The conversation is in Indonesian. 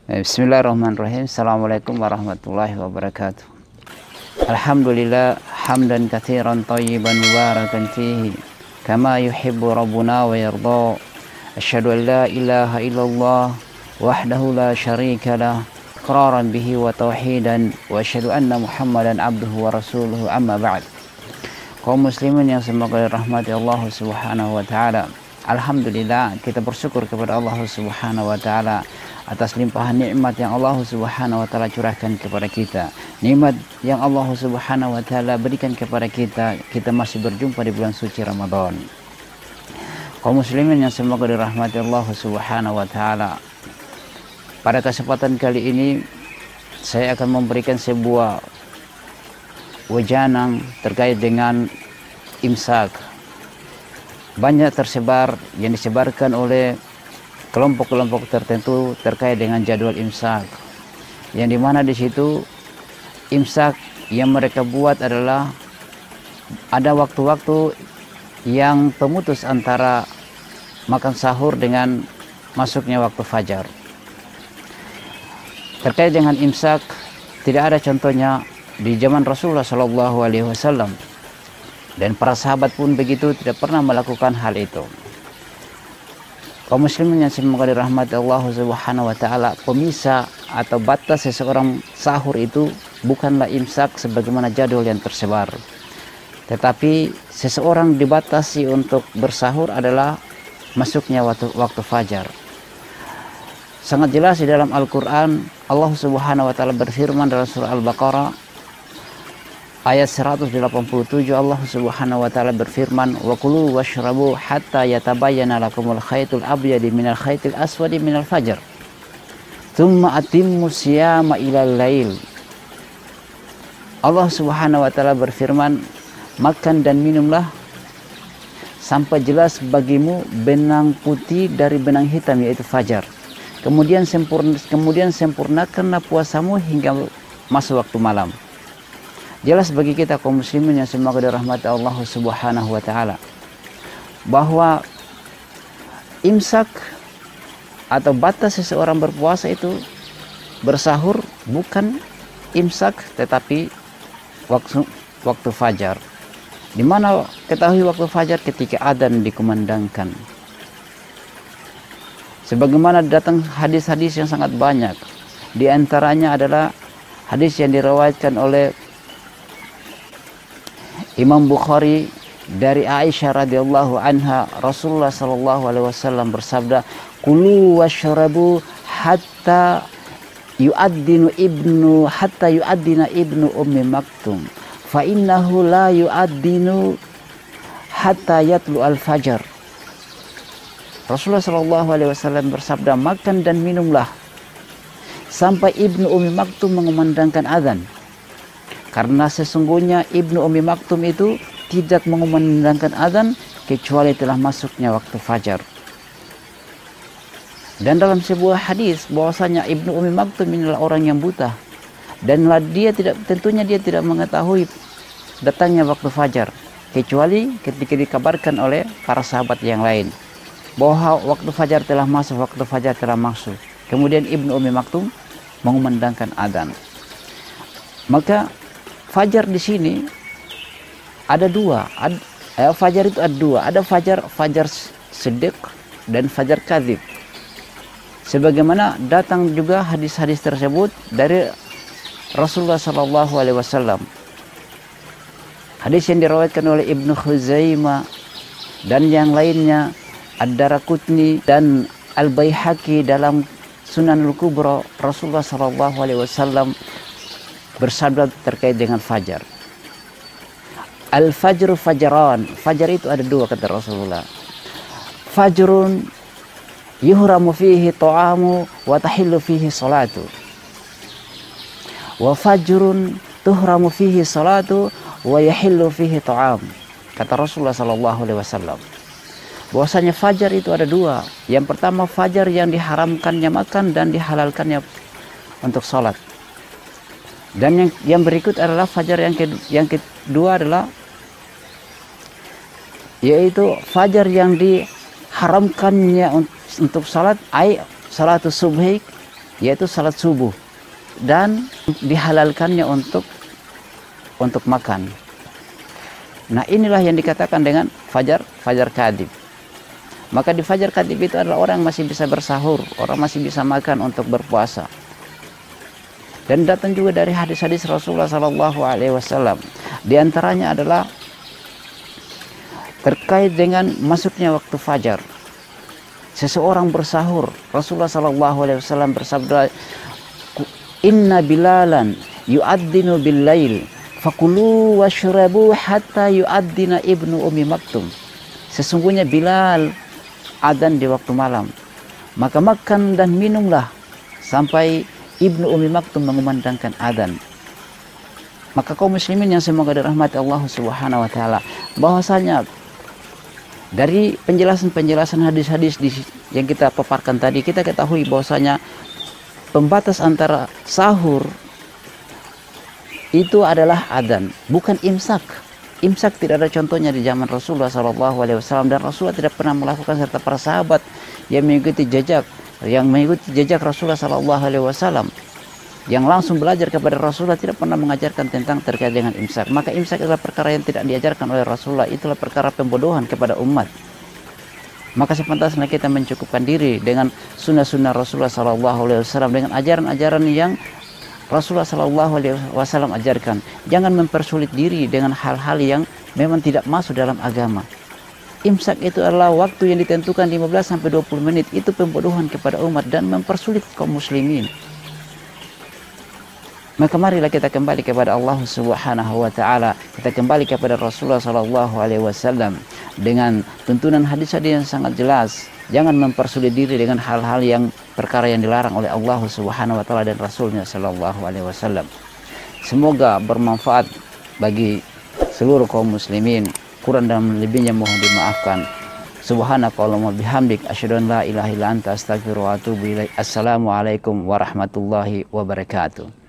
Bismillahirrahmanirrahim. Assalamualaikum warahmatullahi wabarakatuh. Alhamdulillah hamdan katsiran thayyiban mubarakan fihi kama yuhibbu rabbuna wa yarda. Asyhadu an la ilaha illallah wahdahu la syarika lah iqraran bihi wa tauhidan wa asyhadu anna Muhammadan abduhu wa rasuluhu amma ba'd. Kaum muslimin yang semoga dirahmati Allah Subhanahu wa taala. Alhamdulillah, kita bersyukur kepada Allah Subhanahu wa taala atas limpahan nikmat yang Allah Subhanahu wa taala curahkan kepada kita. Nikmat yang Allah Subhanahu wa taala berikan kepada kita masih berjumpa di bulan suci Ramadan. Kaum muslimin yang semoga dirahmati Allah Subhanahu wa taala. Pada kesempatan kali ini saya akan memberikan sebuah wejanang terkait dengan imsak. Banyak tersebar yang disebarkan oleh kelompok-kelompok tertentu terkait dengan jadwal imsak, yang dimana di situ imsak yang mereka buat adalah ada waktu-waktu yang pemutus antara makan sahur dengan masuknya waktu fajar. Terkait dengan imsak tidak ada contohnya di zaman Rasulullah SAW, dan para sahabat pun begitu, tidak pernah melakukan hal itu. Kaum muslimin yang semoga dirahmati Allah Subhanahu wa taala, pemisah atau batas seseorang sahur itu bukanlah imsak sebagaimana jadwal yang tersebar. Tetapi seseorang dibatasi untuk bersahur adalah masuknya waktu fajar. Sangat jelas di dalam Al-Qur'an, Allah Subhanahu wa taala berfirman dalam surah Al-Baqarah ayat 187, Allah Subhanahu wa taala berfirman, "Wa kulu washrabu hatta yatabayyana lakumul khaytul abyadu minal khaytil aswadi minal fajr. Tsumma atimmu siyama ilal lail." Allah Subhanahu wa taala berfirman, "Makan dan minumlah sampai jelas bagimu benang putih dari benang hitam, yaitu fajar. Kemudian sempurnakanlah puasamu hingga masuk waktu malam." Jelas bagi kita kaum muslimin yang semoga dirahmati Allah Subhanahu wa taala bahwa imsak atau batas seseorang berpuasa itu bersahur bukan imsak tetapi waktu fajar. Di mana ketahui waktu fajar ketika adzan dikumandangkan. Sebagaimana datang hadis-hadis yang sangat banyak. Di antaranya adalah hadis yang diriwayatkan oleh Imam Bukhari dari Aisyah radhiyallahu anha, Rasulullah sallallahu alaihi wasallam bersabda, "Kulu washrabu hatta yu'addina ibnu ummi maktum, fa innahu la yu'addinu hatta yatlu al-fajr." Rasulullah sallallahu alaihi wasallam bersabda, "Makan dan minumlah sampai ibnu ummi maktum mengumandangkan azan. Karena sesungguhnya Ibnu Ummi Maktum itu tidak mengumandangkan azan kecuali telah masuknya waktu fajar." Dan dalam sebuah hadis bahwasanya Ibnu Ummi Maktum inilah orang yang buta, dan tentunya dia tidak mengetahui datangnya waktu fajar kecuali ketika dikabarkan oleh para sahabat yang lain bahwa waktu fajar telah masuk, waktu fajar telah masuk. Kemudian Ibnu Ummi Maktum mengumandangkan azan. Maka fajar di sini ada dua. Fajar itu ada dua. Ada fajar siddiq dan fajar kadzib. Sebagaimana datang juga hadis-hadis tersebut dari Rasulullah sallallahu alaihi wasallam. Hadis yang diriwayatkan oleh Ibnu Khuzaimah dan yang lainnya, Ad-Daraqutni dan Al-Baihaqi dalam Sunanul Kubra, Rasulullah sallallahu alaihi wasallam bersabda terkait dengan fajar. Al-fajru fajran. Fajar itu ada dua kata Rasulullah. Fajrun yuhramu fihi ta'amu wa tahillu fihi salatu. Wa fajrun tuhramu fihi salatu wa yahillu fihi ta'am. Kata Rasulullah sallallahu alaihi wasallam. Bahwasanya fajar itu ada dua. Yang pertama fajar yang diharamkannya makan dan dihalalkannya untuk salat. Dan yang berikut adalah fajar yang kedua adalah yaitu fajar yang diharamkannya untuk salat, salatus subhi yaitu salat subuh, dan dihalalkannya untuk makan. Nah, inilah yang dikatakan dengan fajar kadhib. Maka di fajar kadhib itu adalah orang masih bisa bersahur, orang masih bisa makan untuk berpuasa. Dan datang juga dari hadis-hadis Rasulullah SAW. Di antaranya adalah terkait dengan masuknya waktu fajar. Seseorang bersahur, Rasulullah SAW bersabda, "Inna Bilalan yu'adzinu bil-lail, fakulu washrabu hatta yu'adzina ibnu Ummi Maktum." Sesungguhnya Bilal adzan di waktu malam, maka makan dan minumlah sampai Ibnu Ummi Maktum mengumandangkan adzan. Maka kaum muslimin yang semoga dirahmati Allah Subhanahu wa taala, bahwasanya dari penjelasan hadis-hadis yang kita paparkan tadi, kita ketahui bahwasanya pembatas antara sahur itu adalah adzan, bukan imsak. Imsak tidak ada contohnya di zaman Rasulullah SAW, dan Rasulullah tidak pernah melakukan serta para sahabat yang mengikuti jejak Rasulullah SAW, yang langsung belajar kepada Rasulullah, tidak pernah mengajarkan tentang terkait dengan imsak. Maka imsak adalah perkara yang tidak diajarkan oleh Rasulullah, itulah perkara pembodohan kepada umat. Maka sepantasnya kita mencukupkan diri dengan sunnah-sunnah Rasulullah SAW, dengan ajaran-ajaran yang Rasulullah SAW ajarkan. Jangan mempersulit diri dengan hal-hal yang memang tidak masuk dalam agama. Imsak itu adalah waktu yang ditentukan 15-20 menit. Itu pembodohan kepada umat dan mempersulit kaum muslimin. Maka marilah kita kembali kepada Allah Subhanahu wa taala. Kita kembali kepada Rasulullah SAW dengan tuntunan hadis-hadis yang sangat jelas. Jangan mempersulit diri dengan hal-hal yang perkara yang dilarang oleh Allah Subhanahu wa taala dan Rasulnya sallallahu alaihi wasallam. Semoga bermanfaat bagi seluruh kaum muslimin. Kurang dan lebihnya mohon dimaafkan. Subhanakallahumma bihamdik asyhadu an la ilaha illa anta astaghfiruka wa atubu ilaik. Assalamualaikum warahmatullahi wabarakatuh.